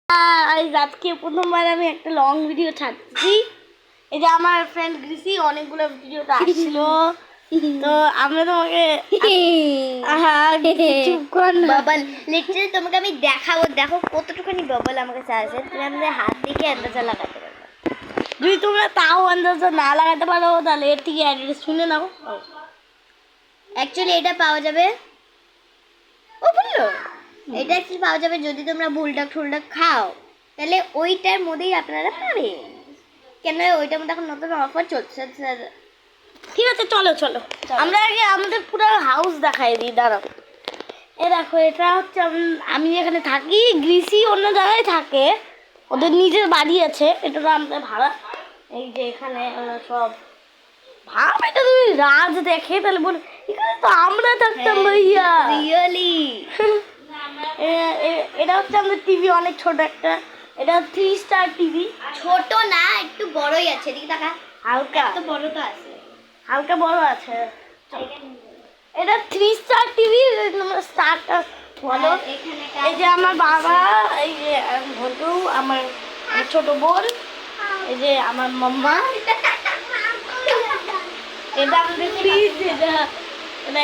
আজকে প্রথমবার আমি একটা লং ভিডিও ছাড়ছি। এই যে আমার ফ্রেন্ড গ্রিসি অনেকগুলো ভিডিওতে আসছিল, তো আমরা তোমাকে চুপ কর না বাবল লিটারালি তোমাকে আমি দেখাবো, দেখো কতটুকুনি বাবল আমার কাছে আছে। তুমি আমাদের হাত দেখে আন্দাজা লাগাতে পারবে। যদি তোমরা তাও আন্দাজা না লাগাতে পারো তাহলে এর থেকে অ্যাড্রেস শুনে নাও। অ্যাকচুয়ালি এটা পাওয়া যাবে, ও বললো এটা অ্যাকচুয়ালি পাওয়া যাবে যদি তোমরা ভুলডাক ঠুলডাক খাও, তাহলে ওইটার মধ্যেই আপনারা পাবেন। কেন ওইটার মধ্যে এখন নতুন অফার চলছে। ঠিক আছে, চলো চলো আমরা আগে আমাদের পুরো হাউস দেখাই দিই। দাঁড়াও, এ দেখো, এটা হচ্ছে আমি যেখানে থাকি। গ্রিসি অন্য জায়গায় থাকে, ওদের নিজের বাড়ি আছে, এটা তো আমাদের ভাড়া। এই যে এখানে সব ভাব, এটা তুমি রাজ দেখে তাহলে বল এখানে তো আমরা থাকতাম ভাইয়া। রিয়েলি এটা হচ্ছে আমাদের টিভি, অনেক ছোট একটা। এটা 3 স্টার টিভি। ছোট না, একটু বড়ই আছে। এদিকে দেখা, হালকা তো বড় তো আছে, হালকা বড় আছে। এটা 3 স্টার টিভি। স্টারটা বলো। এই যে আমার বাবা, এই যে ভন্টু, আমার ছোট বোন, এই যে আমার মাম্মা। এটা আমাদের ফ্রিজ, এটা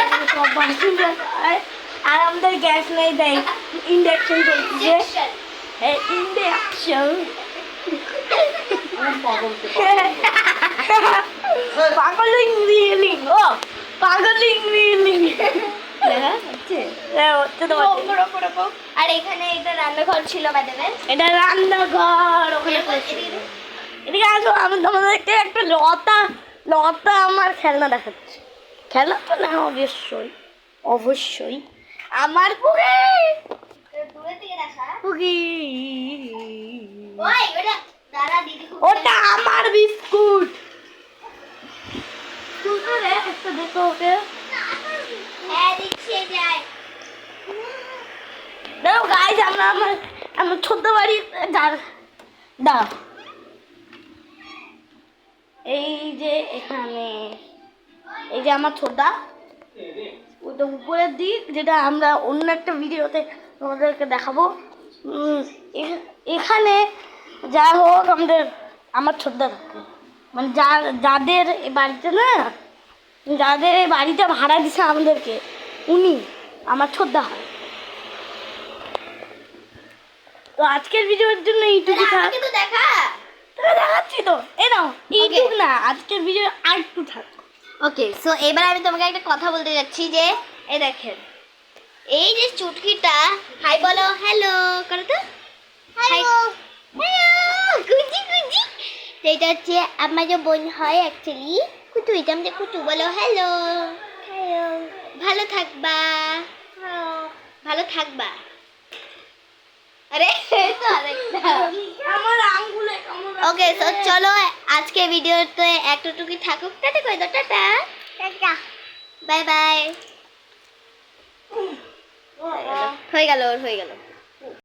এখানে সব বাসন রাখা হয়। আর আমাদের গ্যাস নেই, দেয় ইন্ডাকশন চলছে। হ্যাঁ, ইন্ডাকশন। পাগলিং রিয়েলিং, ও পাগলিং রিয়েলিং। আর এখানে এটা রান্নাঘর ছিল বাদামে। এটা রান্নাঘর। ওখানে এদিকে আসো, আমি তোমাদেরকে একটা লতা লতা আমার খেলনা দেখাচ্ছি। খেলনা তো না, অবশ্যই অবশ্যই আমার পুরে দূরে থেকে দেখা। পুকি। ওই ওটা দাদা দিদি, ওটা আমার বিস্কুট। একটা দেখো ওকে। হ্যাঁ দিচ্ছে যায়। দেখো গাইস, আমরা আমার ছোট বাড়ি দাও। এই যে এখানে, এই যে আমার ছোটা, ওইটা উপরের দিক, যেটা আমরা অন্য একটা ভিডিওতে তোমাদেরকে দেখাবো। এখানে যা হোক আমার ছোটদা থাকে, মানে যাদের এই বাড়িতে না, যাদের এই বাড়িটা ভাড়া দিছে আমাদেরকে, উনি আমার ছোটদা হয়। তো আজকের ভিডিওর জন্য এইটুকু থাক। কিন্তু দেখা তোরা দেখাচ্ছি তো, এই নাও। এইটুকু না, আজকের ভিডিও আর একটু থাক। ওকে, সো এবার আমি তোমাকে একটা কথা বলতে যাচ্ছি যে এই দেখেন, এই যে চুটকিটা, হাই বলো, হ্যালো করো তো, হ্যালো হ্যালো, গুজি গুজি। তো এটা হচ্ছে আমার যে বোন হয় অ্যাকচুয়ালি, কুটু। এটা আমাদের কুটু, বলো হ্যালো হ্যালো, ভালো থাকবা, ভালো থাকবা। আরে তো আরেকটা আমার আঙ্গুলে কেমন। ওকে, সো চলো আজকে ভিডিওতে এতটুকুই থাকুক। টাটা করে দাও, টাটা টাটা, বাই বাই। হয়ে গেল, ওর হয়ে গেল।